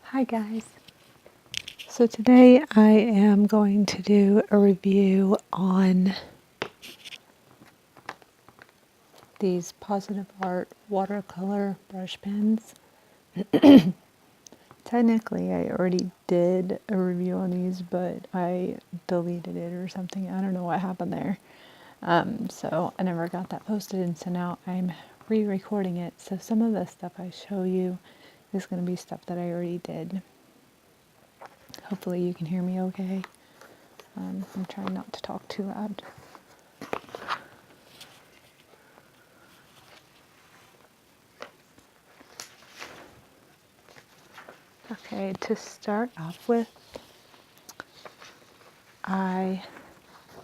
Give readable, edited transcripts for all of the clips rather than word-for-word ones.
Hi guys. So today I am going to do a review on these Positive Art watercolor brush pens. Technically I already did a review on these, but I deleted it or something. I don't know what happened there. So I never got that posted, and so now I'm re-recording it. So some of the stuff I show you is going to be stuff that I already did. Hopefully you can hear me okay. I'm trying not to talk too loud. Okay, to start off with, I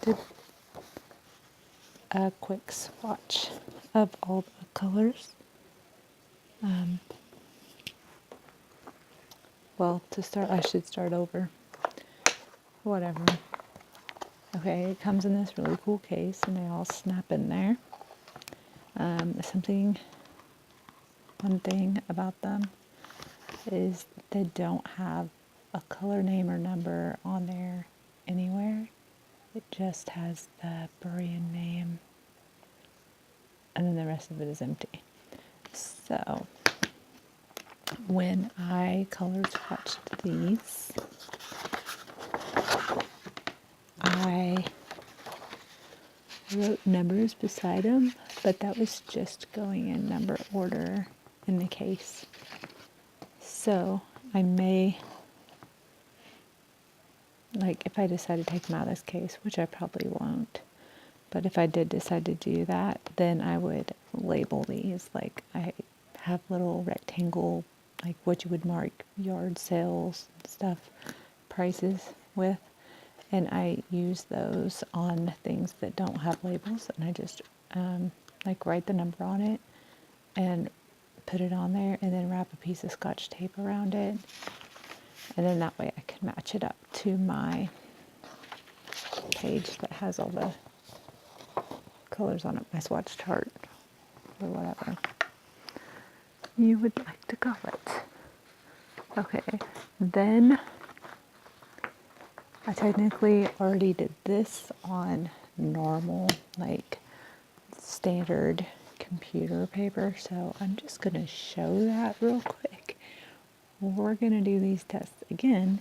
did a quick swatch of all the colors. Well, to start, I should start over. Whatever. Okay, it comes in this really cool case, and they all snap in there. One thing about them is they don't have a color name or number on there anywhere. It just has the brand name, and then the rest of it is empty. So when I color swatched these, I wrote numbers beside them, but that was just going in number order in the case. So I may, like if I decide to take them out of this case, which I probably won't, but if I did decide to do that, then I would label these. Like I have little rectangle, like what you would mark yard sales stuff, prices with. And I use those on things that don't have labels, and I just like write the number on it and put it on there, and then wrap a piece of Scotch tape around it, and then that way I can match it up to my page that has all the colors on it, my swatch chart or whatever you would like to call it. Okay, then I technically already did this on normal, like standard computer paper, so I'm just going to show that real quick. We're going to do these tests again,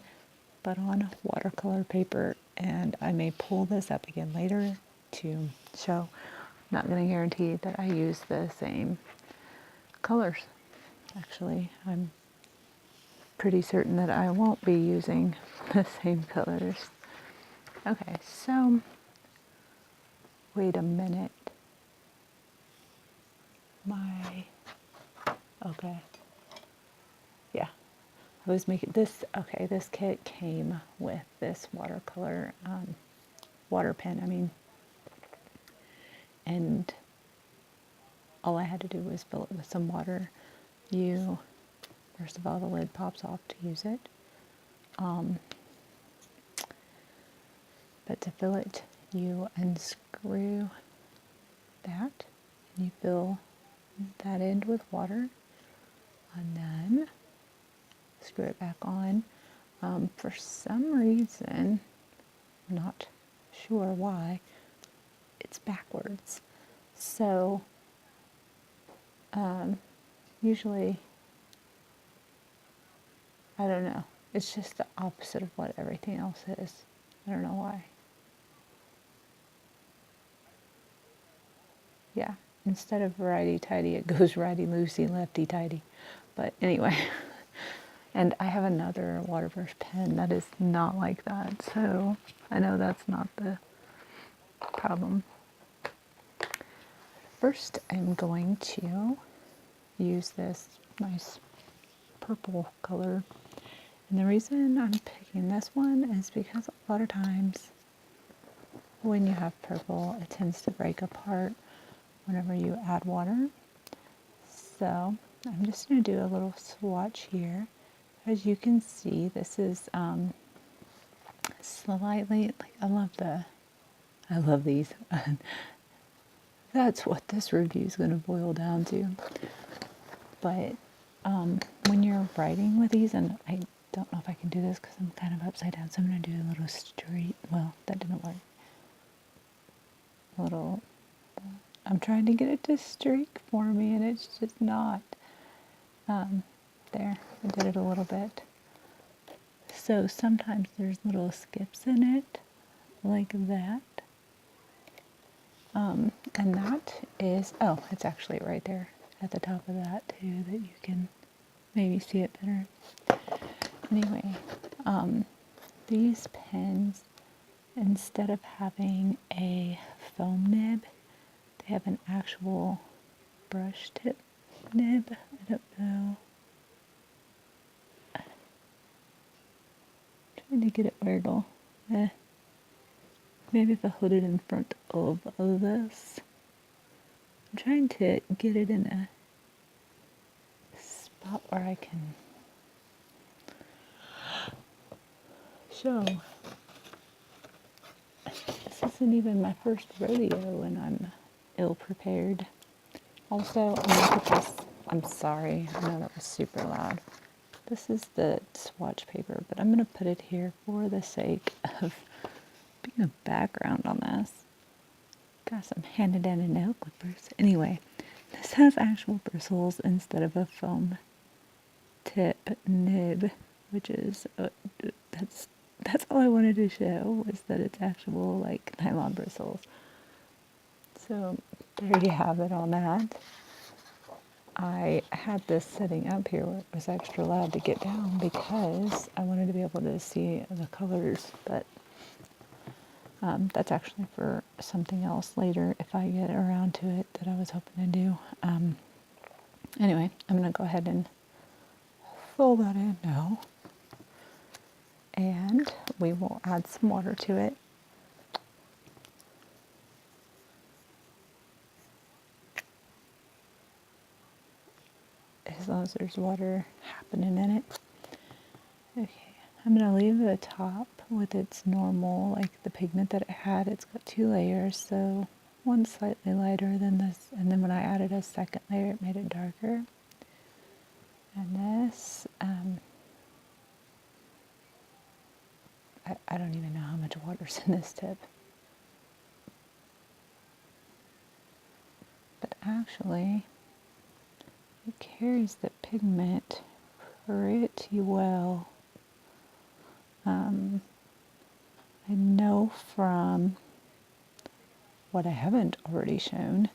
but on watercolor paper, and I may pull this up again later to show. I'm not going to guarantee that I use the same colors. Actually, I'm pretty certain that I won't be using the same colors. Okay, so wait a minute. Okay. Yeah. I was making this, okay, this kit came with this watercolor, water pen, and all I had to do was fill it with some water. First of all, the lid pops off to use it. But to fill it, you unscrew that, and you fill that end with water, and then screw it back on. For some reason, I'm not sure why, it's backwards. So, usually, I don't know, it's just the opposite of what everything else is. I don't know why. Yeah, instead of righty-tighty, it goes righty-loosey, lefty-tighty. But anyway, and I have another water brush pen that is not like that, so I know that's not the problem. First, I'm going to use this nice purple color. And the reason I'm picking this one is because a lot of times when you have purple, it tends to break apart whenever you add water. So I'm just going to do a little swatch here. As you can see, this is slightly, like I love these. That's what this review is going to boil down to. But when you're writing with these, and I don't know if I can do this because I'm kind of upside down, so I'm going to do a little straight, well, that didn't work. A little, I'm trying to get it to streak for me, and it's just not. There, I did it a little bit. So sometimes there's little skips in it, like that. And that is, oh, it's actually right there at the top of that too, that you can maybe see it better. Anyway, these pens, instead of having a foam nib, they have an actual brush tip nib. I don't know. I'm trying to get it where it'll, maybe if I hold it in front of this. I'm trying to get it in a spot where I can show. This isn't even my first rodeo and I'm ill prepared. Also, I'm going to put this, I'm sorry, I know that was super loud. This is the swatch paper, but I'm going to put it here for the sake of being a background on this. Got some handed dandy nail clippers. Anyway, this has actual bristles instead of a foam tip nib, which is, that's all I wanted to show, was that it's actual like nylon bristles. So there you have it on that. I had this sitting up here where it was extra loud to get down because I wanted to be able to see the colors, but that's actually for something else later if I get around to it that I was hoping to do. Anyway, I'm going to go ahead and fill that in now. And we will add some water to it. As long as there's water happening in it. Okay, I'm going to leave the top with its normal, like the pigment that it had. It's got 2 layers, so one's slightly lighter than this, and then when I added a second layer, it made it darker. And this, I don't even know how much water's in this tip. But actually, it carries the pigment pretty well. I know from what I haven't already shown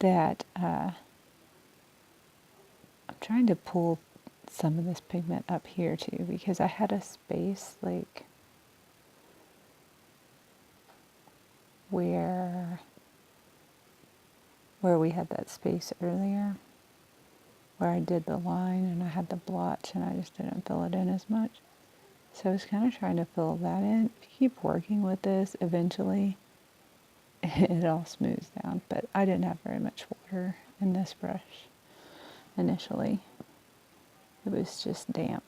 that I'm trying to pull some of this pigment up here too, because I had a space like where we had that space earlier where I did the line and I had the blotch and I just didn't fill it in as much. So I was kind of trying to fill that in. If you keep working with this, eventually it all smooths down. But I didn't have very much water in this brush initially. It was just damp.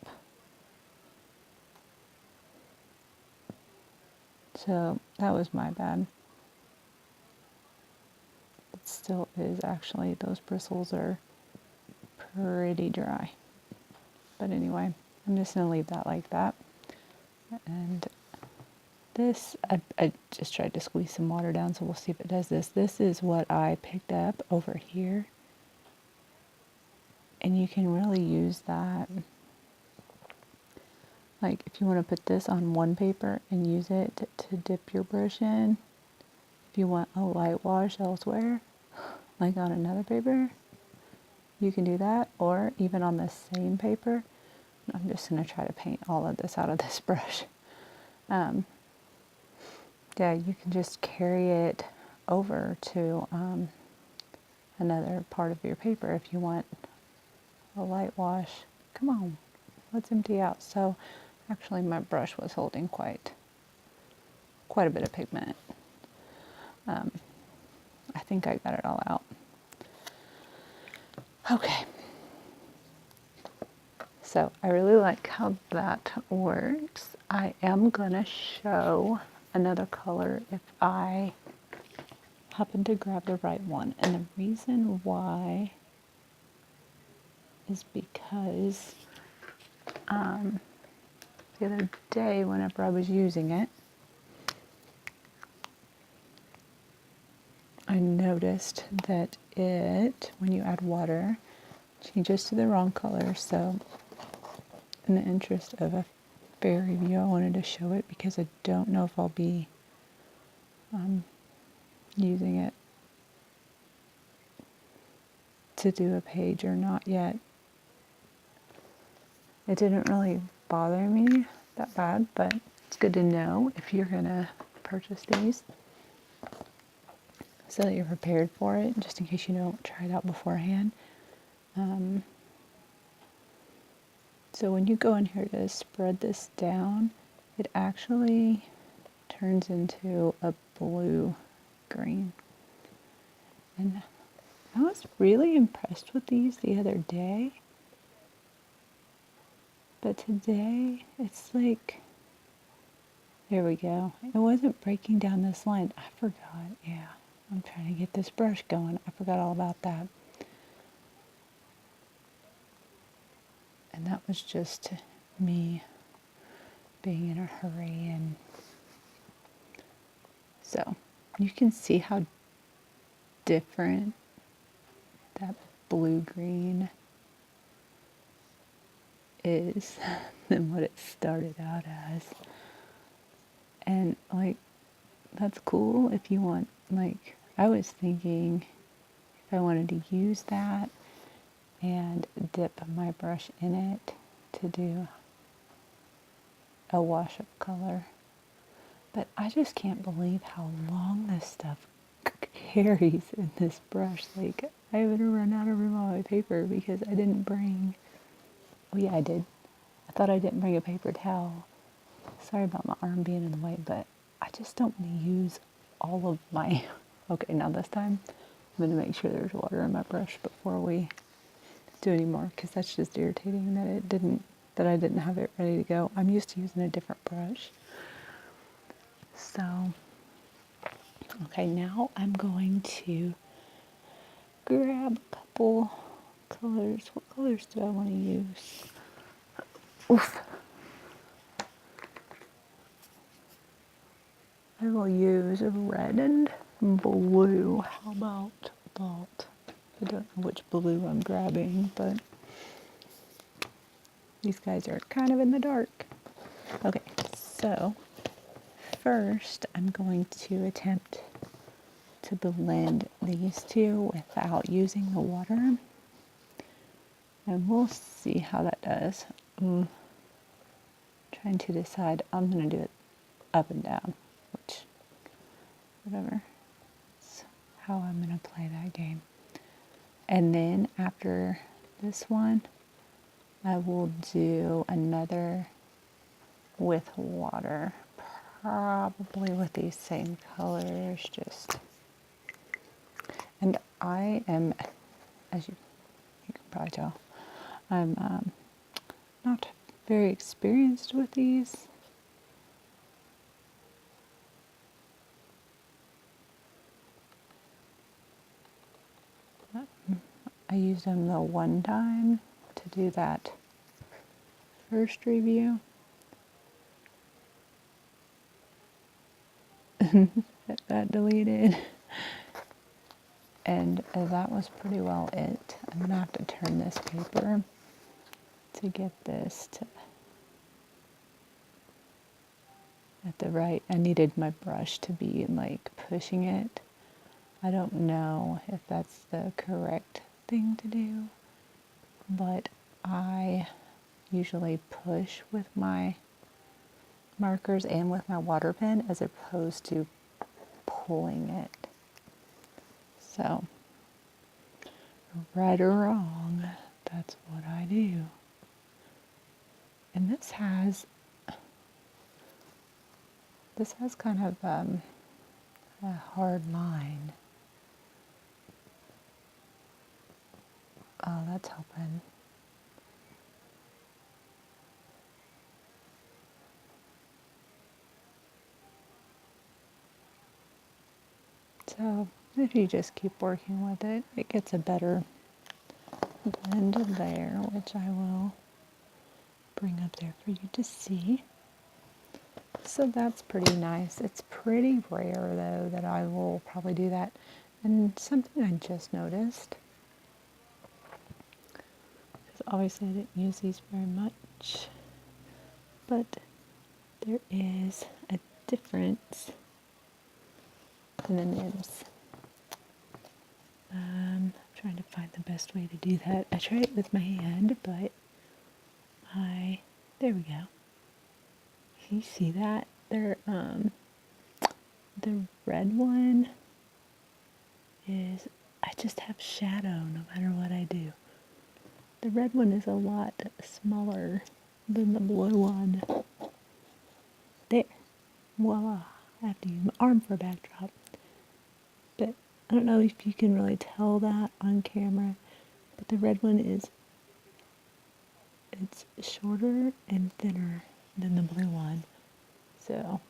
So that was my bad. It still is actually, those bristles are pretty dry. But anyway, I'm just going to leave that like that. And this, I just tried to squeeze some water down, so we'll see if it does this. This is what I picked up over here. And you can really use that. Like if you want to put this on one paper and use it to dip your brush in. If you want a light wash elsewhere, like on another paper, you can do that. Or even on the same paper. I'm just going to try to paint all of this out of this brush. Yeah, you can just carry it over to another part of your paper if you want a light wash. Come on, let's empty out. So actually my brush was holding quite a bit of pigment. I think I got it all out. Okay. So I really like how that works. I am gonna show another color if I happen to grab the right one. And the reason why is because the other day whenever I was using it, I noticed that when you add water, changes to the wrong color. So in the interest of a fair review, I wanted to show it because I don't know if I'll be using it to do a page or not yet. It didn't really bother me that bad, but it's good to know if you're gonna purchase these so that you're prepared for it, just in case you don't try it out beforehand. So when you go in here to spread this down, it actually turns into a blue green. And I was really impressed with these the other day. But today, it's like, there we go. It wasn't breaking down this line. I forgot, yeah. I'm trying to get this brush going. I forgot all about that. And that was just me being in a hurry. And so you can see how different that blue-green is than what it started out as. And like, that's cool if you want, like, I was thinking if I wanted to use that and dip my brush in it to do a wash of color. But I just can't believe how long this stuff carries in this brush. Like, I haven't run out of room on my paper because I didn't bring, oh yeah, I did. I thought I didn't bring a paper towel. Sorry about my arm being in the way, but I just don't want to use all of my, okay, now this time I'm going to make sure there's water in my brush before we do any more, because that's just irritating that I didn't have it ready to go. I'm used to using a different brush. So, okay, now I'm going to grab a couple colors. What colors do I want to use? Oof. I will use red and blue. How about that? I don't know which blue I'm grabbing, but these guys are kind of in the dark. Okay, so first I'm going to attempt to blend these two without using the water. And we'll see how that does. Trying to decide, I'm going to do it up and down, which, whatever. That's how I'm going to play that game. And then after this one, I will do another with water, probably with these same colors, and I am, as you can probably tell, I'm not very experienced with these. I used them the one time to do that first review. That got deleted. And that was pretty well it. I'm going to have to turn this paper to get this to at the right. I needed my brush to be like pushing it. I don't know if that's the correct thing to do, but I usually push with my markers and with my water pen as opposed to pulling it. So, right or wrong, that's what I do. And this has kind of a hard line. Oh, that's helping. So if you just keep working with it, it gets a better blend there, which I will bring up there for you to see. So that's pretty nice. It's pretty rare though that I will probably do that. And something I just noticed, because obviously I didn't use these very much, but there is a difference in the nibs. I'm trying to find the best way to do that. I tried it with my hand, but there we go. Can you see that? The red one is, I just have shadow no matter what I do. The red one is a lot smaller than the blue one. There. Voila. I have to use my arm for a backdrop. But I don't know if you can really tell that on camera, but the red one it's shorter and thinner than the blue one. So,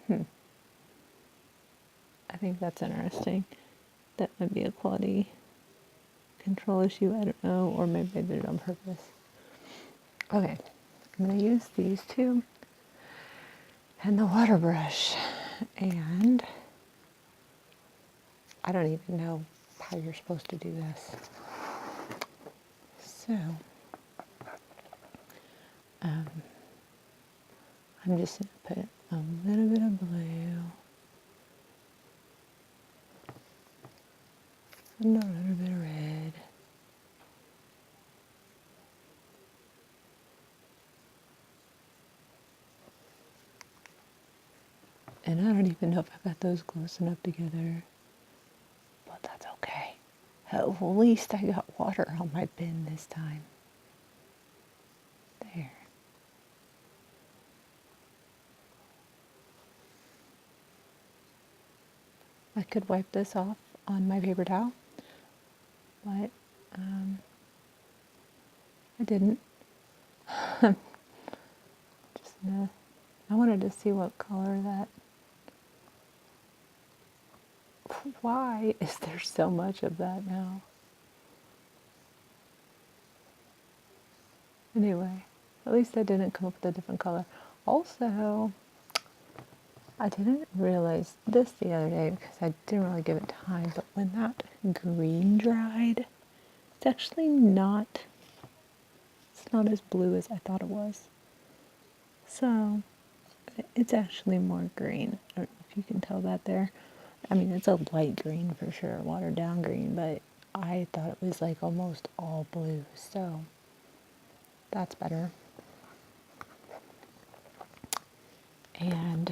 I think that's interesting. That might be a quality control issue, I don't know, or maybe I did it on purpose. Okay, I'm going to use these two and the water brush, and I don't even know how you're supposed to do this. So, I'm just going to put a little bit of blue and a little bit of red. And I don't even know if I got those close enough together, but that's okay. At least I got water on my bin this time. There. I could wipe this off on my paper towel, but I didn't. Just I wanted to see what color that. Why is there so much of that now? Anyway, at least I didn't come up with a different color. Also, I didn't realize this the other day because I didn't really give it time, but when that green dried, it's actually not, it's not as blue as I thought it was. So, it's actually more green. I don't know if you can tell that there. I mean, it's a light green for sure, watered down green, but I thought it was like almost all blue, so that's better. And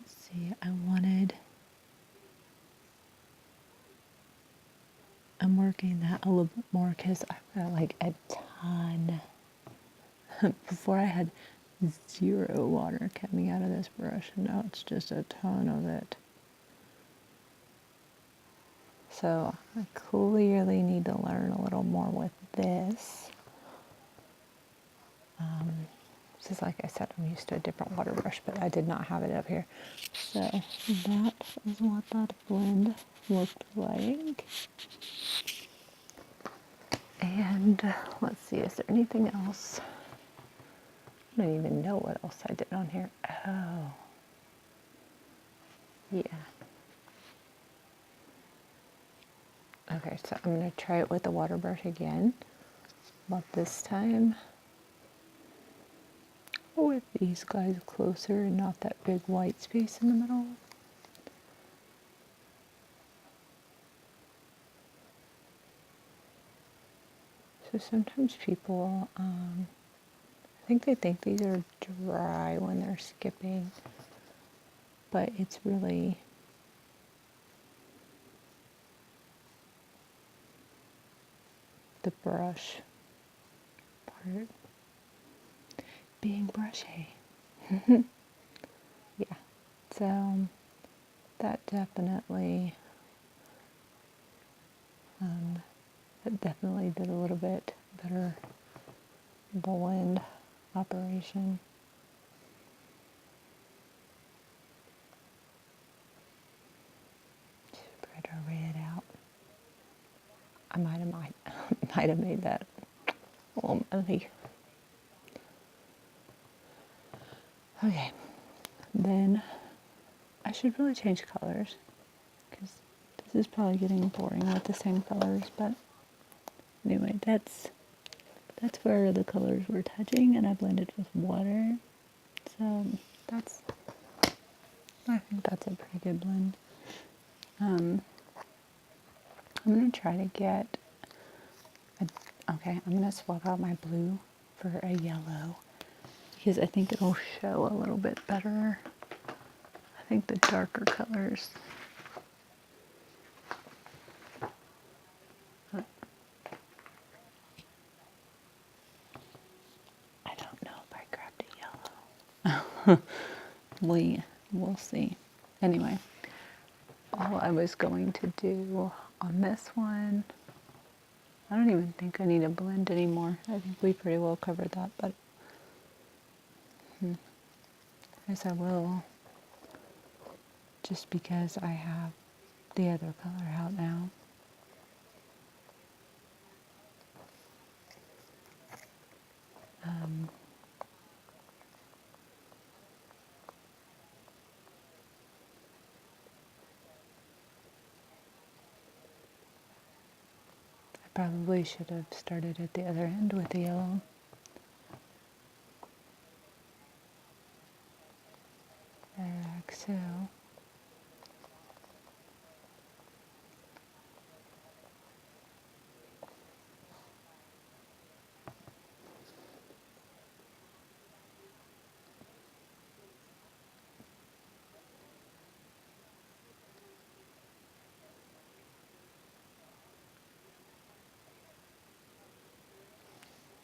let's see, I'm working that a little bit more because I've got like a ton. Before I had 0 water coming out of this brush, and now it's just a ton of it. So I clearly need to learn a little more with this. Just like I said, I'm used to a different water brush, but I did not have it up here. So that is what that blend looked like. And let's see, is there anything else? I don't even know what else I did on here. Oh, yeah. Okay, so I'm going to try it with the water brush again, but this time with these guys closer and not that big white space in the middle. So sometimes people, I think they think these are dry when they're skipping, but it's really the brush part being brushy. Yeah, so that definitely did a little bit better blend operation. Spread our red out. might have made that a little muddy. Okay, then I should really change colors because this is probably getting boring with the same colors, but anyway, that's where the colors were touching and I blended with water. So I think that's a pretty good blend. I'm going to try to get, I'm going to swap out my blue for a yellow because I think it'll show a little bit better. I think the darker colors. I don't know if I grabbed a yellow. We'll see. Anyway, all I was going to do on this one, I don't even think I need a blend anymore. I think we pretty well covered that, but I guess I will, just because I have the other color out now. I probably should have started at the other end with the yellow. Like so.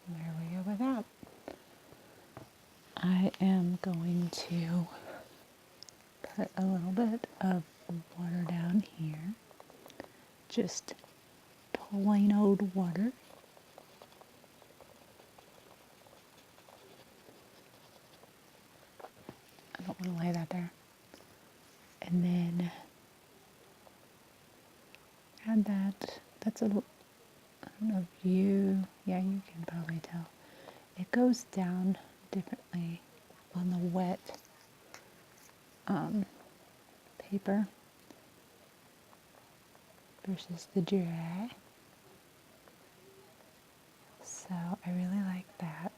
There we go with that. I am going to put a little bit of water down here. Just plain old water. I don't want to lay that there. And then add that. That's a little, I don't know if you, yeah, you can probably tell. It goes down differently on the wet paper versus the dry. So I really like that.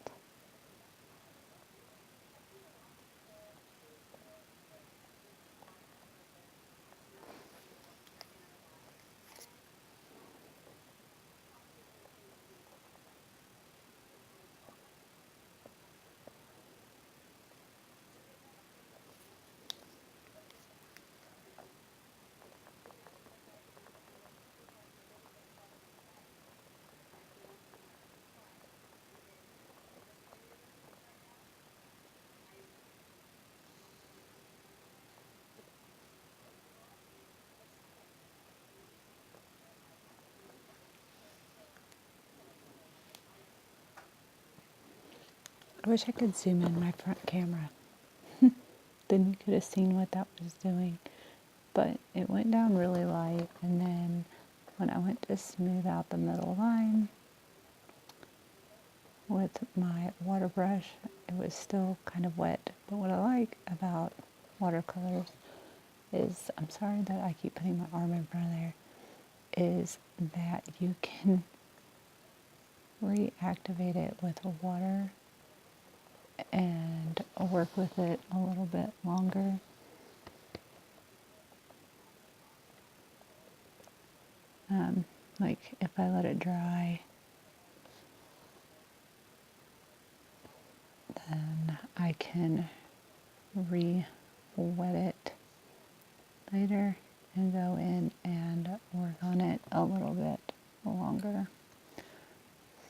I wish I could zoom in my front camera. Then you could have seen what that was doing. But it went down really light, and then when I went to smooth out the middle line with my water brush, it was still kind of wet. But what I like about watercolors is, I'm sorry that I keep putting my arm in front of there, is that you can reactivate it with water and work with it a little bit longer. Like if I let it dry, then I can re-wet it later and go in and work on it a little bit longer.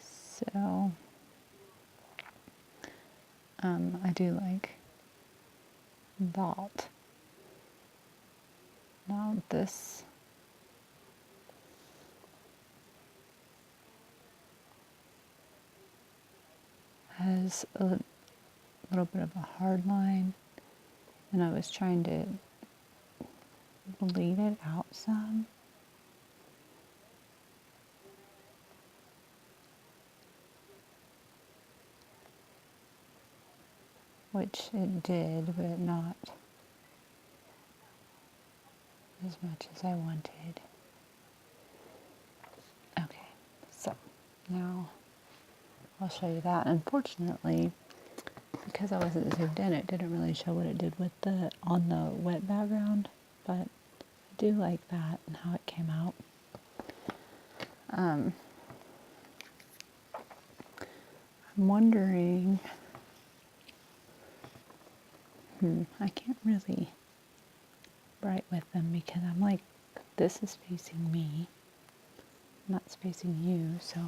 So I do like that. Now this has a little bit of a hard line, and I was trying to bleed it out some. which it did, but not as much as I wanted. Okay, so now I'll show you that. Unfortunately, because I wasn't zoomed in, it didn't really show what it did with the on the wet background, but I do like that and how it came out. I'm wondering, I can't really write with them because I'm like, this is facing me, not facing you, so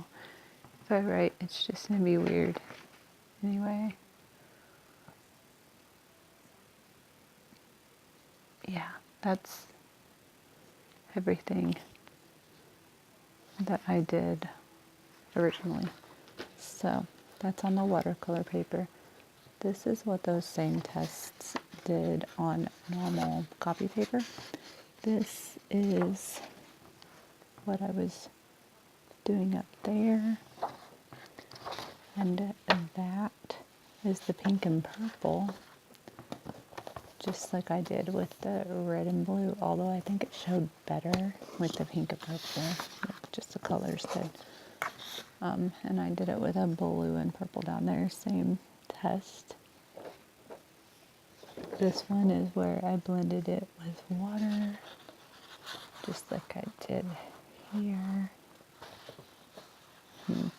if I write, it's just going to be weird anyway. Yeah, that's everything that I did originally. So that's on the watercolor paper. This is what those same tests did on normal copy paper. This is what I was doing up there. And that is the pink and purple, just like I did with the red and blue, although I think it showed better with the pink and purple, just the colors did. And I did it with a blue and purple down there, same test. This one is where I blended it with water, just like I did here. And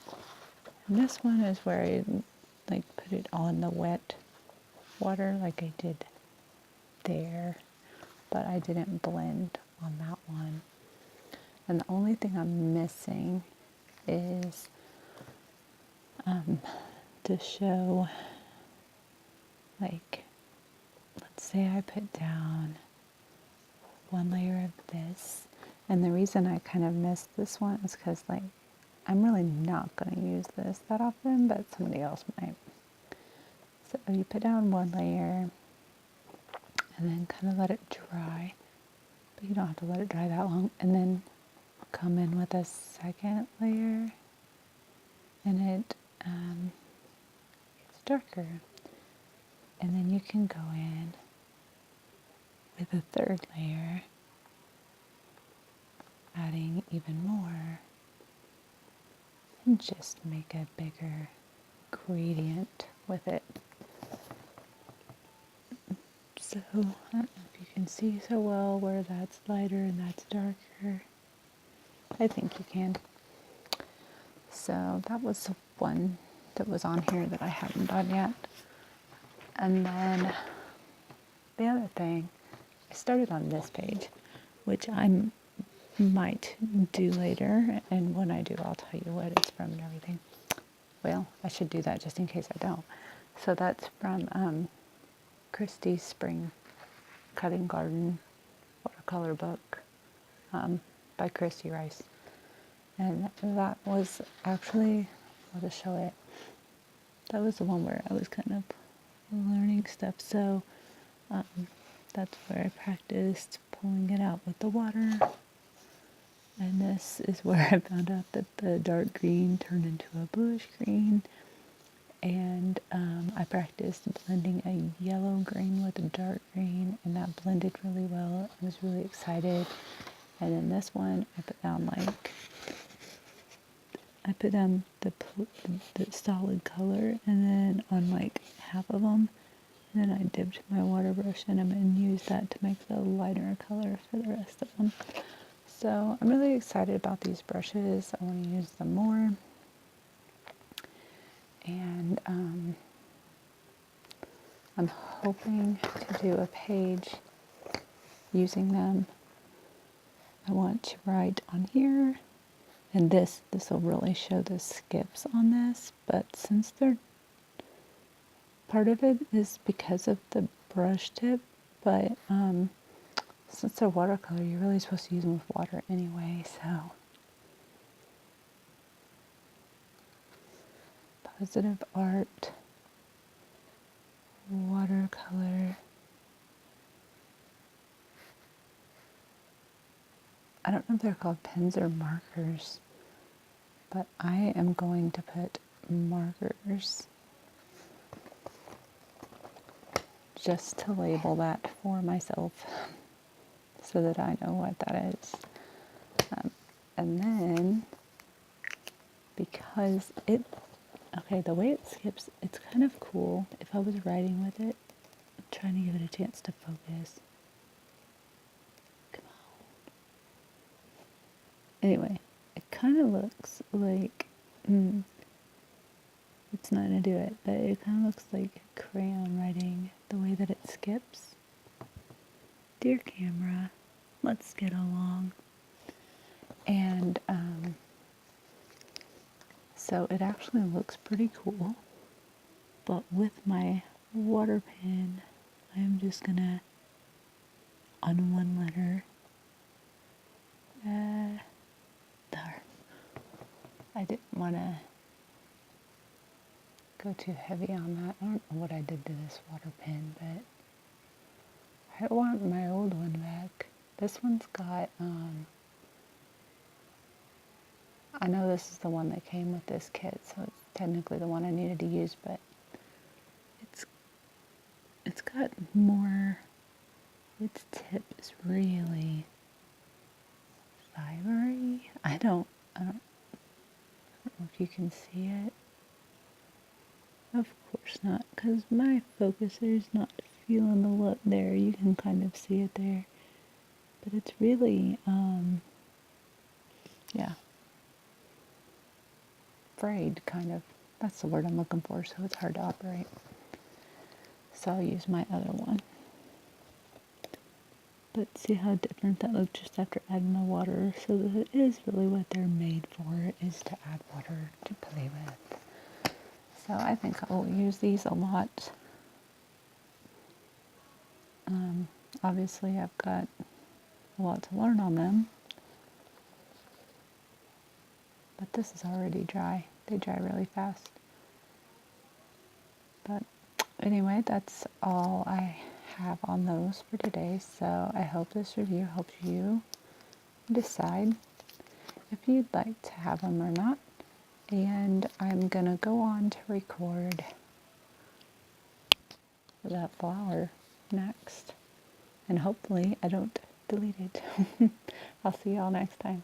this one is where I like put it on the wet water like I did there, but I didn't blend on that one. And the only thing I'm missing is to show, like, let's say I put down one layer of this, and the reason I kind of missed this one is because, like, I'm really not going to use this that often, but somebody else might. So you put down one layer and then kind of let it dry, but you don't have to let it dry that long, and then come in with a second layer, and it gets darker. And then you can go in with a third layer, adding even more, and just make a bigger gradient with it. So, I don't know if you can see so well where that's lighter and that's darker. I think you can. So that was one that was on here that I haven't done yet. And then the other thing, I started on this page, which I might do later, and when I do, I'll tell you what it's from and everything. Well, I should do that just in case I don't. So that's from Christie's Spring Cutting Garden watercolor book by Christy Rice. And that was actually, I'll just show it. That was the one where I was kind of learning stuff. So that's where I practiced pulling it out with the water. And this is where I found out that the dark green turned into a bluish green. And I practiced blending a yellow green with a dark green, and that blended really well. I was really excited. And then this one, I put down the solid color, and then on like half of them, and then I dipped my water brush in them and used that to make the lighter color for the rest of them. So I'm really excited about these brushes. I want to use them more. And I'm hoping to do a page using them. I want to write on here, and this will really show the skips on this, but since they're, part of it is because of the brush tip, but since they're watercolor, you're really supposed to use them with water anyway, so. Positive art, watercolor. I don't know if they're called pens or markers, but I am going to put markers just to label that for myself so that I know what that is. And then, because okay, the way it skips, it's kind of cool. If I was writing with it, I'm trying to give it a chance to focus. Come on. Anyway, it kind of looks like, it's not going to do it, but it kind of looks like crayon writing, the way that it skips. Dear camera, let's get along. And so it actually looks pretty cool. But with my water pen, I'm just going to, on one letter, there. I didn't want to go too heavy on that. I don't know what I did to this water pen, but I want my old one back. This one's got, I know this is the one that came with this kit, so it's technically the one I needed to use, but it's got more, its tip is really fibery. I don't know if you can see it. Of course not, because my focuser's not feeling the look there. You can kind of see it there. But it's really, yeah, frayed, kind of. That's the word I'm looking for, so it's hard to operate. So I'll use my other one. But see how different that looked just after adding the water. So that it is really what they're made for, is to add water to play with. So I think I'll use these a lot. Obviously I've got a lot to learn on them. But this is already dry. They dry really fast. But anyway, that's all I have on those for today. So I hope this review helps you decide if you'd like to have them or not. And I'm going to go on to record that flower next. And hopefully I don't delete it. I'll see y'all next time.